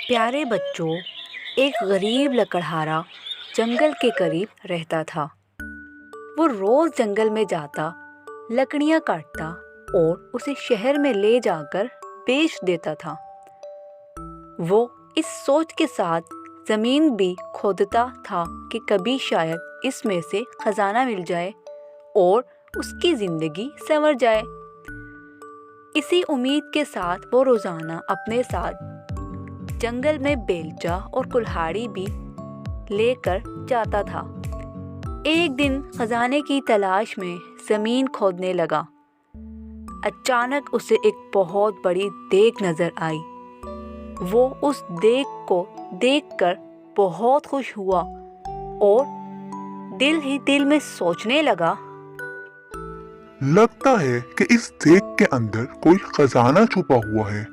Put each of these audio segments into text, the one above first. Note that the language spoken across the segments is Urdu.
پیارے بچوں، ایک غریب لکڑہارا جنگل کے قریب رہتا تھا۔ وہ روز جنگل میں جاتا، لکڑیاں کاٹتا اور اسے شہر میں لے جا کر بیچ دیتا تھا۔ وہ اس سوچ کے ساتھ زمین بھی کھودتا تھا کہ کبھی شاید اس میں سے خزانہ مل جائے اور اس کی زندگی سنور جائے۔ اسی امید کے ساتھ وہ روزانہ اپنے ساتھ جنگل میں بیلچہ اور کلہاڑی بھی لے کر جاتا تھا۔ ایک دن خزانے کی تلاش میں زمین کھودنے لگا۔ اچانک اسے ایک بہت بڑی دیگ نظر آئی۔ وہ اس دیگ کو دیکھ کر بہت خوش ہوا اور دل ہی دل میں سوچنے لگا، لگتا ہے کہ اس دیگ کے اندر کوئی خزانہ چھپا ہوا ہے،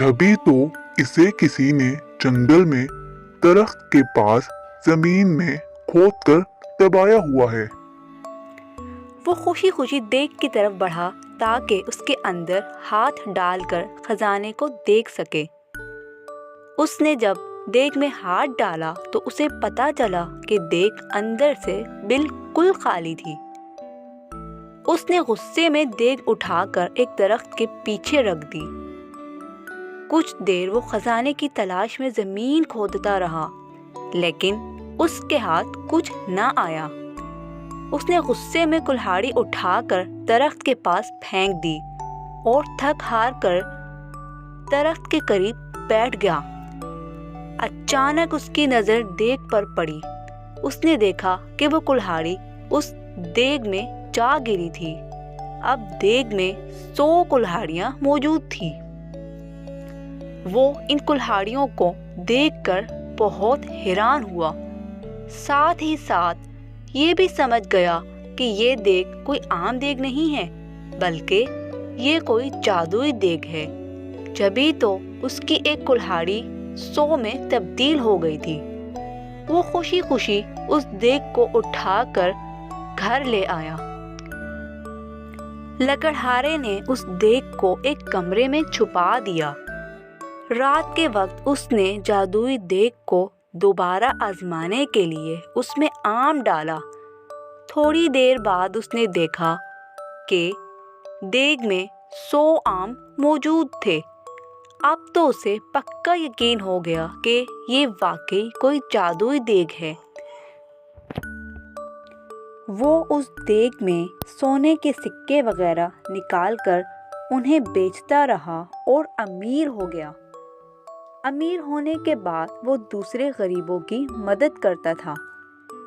جبھی تو اسے کسی نے جنگل میں درخت کے پاس زمین میں کھود کر دبایا ہوا ہے۔ وہ خوشی خوشی دیگ کی طرف بڑھا تاکہ اس کے اندر ہاتھ ڈال کر خزانے کو دیکھ سکے۔ اس نے جب دیگ میں ہاتھ ڈالا تو اسے پتا چلا کہ دیگ اندر سے بالکل خالی تھی۔ اس نے غصے میں دیگ اٹھا کر ایک درخت کے پیچھے رکھ دی۔ کچھ دیر وہ خزانے کی تلاش میں زمین کھودتا رہا، لیکن اس کے ہاتھ کچھ نہ آیا۔ اس نے غصے میں کلہاڑی اٹھا کر درخت کے پاس پھینک دی اور تھک ہار کر درخت کے قریب بیٹھ گیا۔ اچانک اس کی نظر دیگ پر پڑی۔ اس نے دیکھا کہ وہ کلہاڑی اس دیگ میں جا گری تھی۔ اب دیگ میں 100 کلہاڑیاں موجود تھیں۔ وہ ان کلہاڑیوں کو دیکھ کر بہت حیران ہوا، ساتھ ہی ساتھ یہ بھی سمجھ گیا کہ یہ دیگ کوئی عام دیگ نہیں ہے، بلکہ یہ کوئی جادوئی دیگ ہے۔ جبھی تو اس کی ایک کلہاڑی 100 میں تبدیل ہو گئی تھی۔ وہ خوشی خوشی اس دیگ کو اٹھا کر گھر لے آیا۔ لکڑہارے نے اس دیگ کو ایک کمرے میں چھپا دیا۔ رات کے وقت اس نے جادوئی دیگ کو دوبارہ آزمانے کے لیے اس میں آم ڈالا۔ تھوڑی دیر بعد اس نے دیکھا کہ دیگ میں 100 آم موجود تھے۔ اب تو اسے پکا یقین ہو گیا کہ یہ واقعی کوئی جادوئی دیگ ہے۔ وہ اس دیگ میں سونے کے سکے وغیرہ نکال کر انہیں بیچتا رہا اور امیر ہو گیا۔ امیر ہونے کے بعد وہ دوسرے غریبوں کی مدد کرتا تھا۔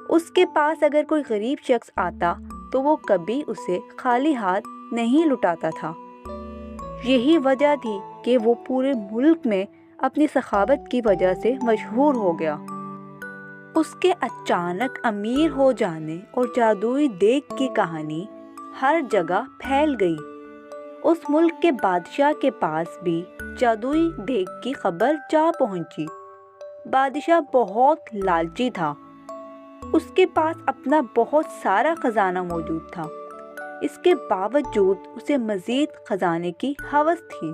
اس کے پاس اگر کوئی غریب شخص آتا تو وہ کبھی اسے خالی ہاتھ نہیں لوٹاتا تھا۔ یہی وجہ تھی کہ وہ پورے ملک میں اپنی سخاوت کی وجہ سے مشہور ہو گیا۔ اس کے اچانک امیر ہو جانے اور جادوئی دیگ کی کہانی ہر جگہ پھیل گئی۔ اس ملک کے بادشاہ کے پاس بھی جادوئی دیگ کی خبر جا پہنچی۔ بادشاہ بہت لالچی تھا۔ اس کے پاس اپنا بہت سارا خزانہ موجود تھا۔ اس کے باوجود اسے مزید خزانے کی ہوس تھی۔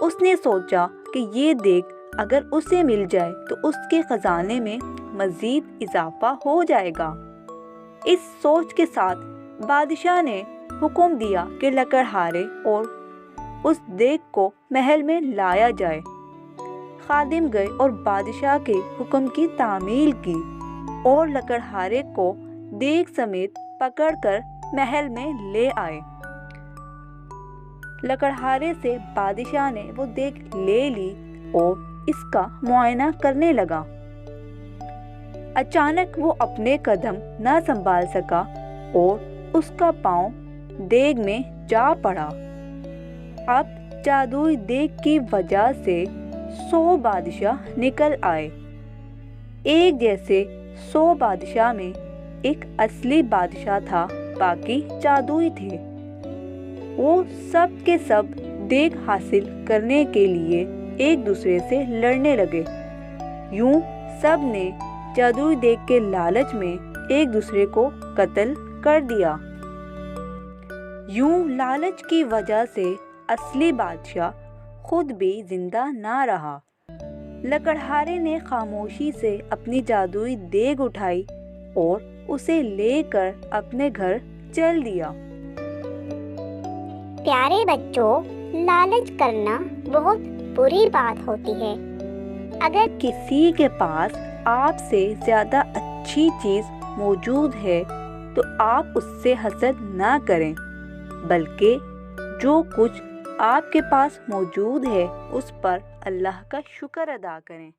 اس نے سوچا کہ یہ دیگ اگر اسے مل جائے تو اس کے خزانے میں مزید اضافہ ہو جائے گا۔ اس سوچ کے ساتھ بادشاہ نے حکم دیا کہ لکڑہارے اور اس دیگ کو محل میں لایا جائے۔ خادم گئے اور بادشاہ کے حکم کی تعمیل کی اور لکڑہارے کو دیگ سمیت پکڑ کر محل میں لے آئے۔ لکڑہارے سے بادشاہ نے وہ دیگ لے لی اور اس کا معائنہ کرنے لگا۔ اچانک وہ اپنے قدم نہ سنبھال سکا اور اس کا پاؤں دیگ میں جا پڑا۔ اب جادوئی دیگ کی وجہ سے 100 بادشاہ نکل آئے۔ ایک جیسے 100 بادشاہ میں ایک اصلی بادشاہ تھا، باقی جادوئی تھے۔ وہ سب کے سب دیگ حاصل کرنے کے لیے ایک دوسرے سے لڑنے لگے۔ یوں سب نے جادوئی دیگ کے لالچ میں ایک دوسرے کو قتل کر دیا۔ یوں لالچ کی وجہ سے اصلی بادشاہ خود بھی زندہ نہ رہا۔ لکڑہارے نے خاموشی سے اپنی جادوئی دیگ اٹھائی اور اسے لے کر اپنے گھر چل دیا۔ پیارے بچوں، لالچ کرنا بہت بری بات ہوتی ہے۔ اگر کسی کے پاس آپ سے زیادہ اچھی چیز موجود ہے تو آپ اس سے حسد نہ کریں، بلکہ جو کچھ آپ کے پاس موجود ہے اس پر اللہ کا شکر ادا کریں۔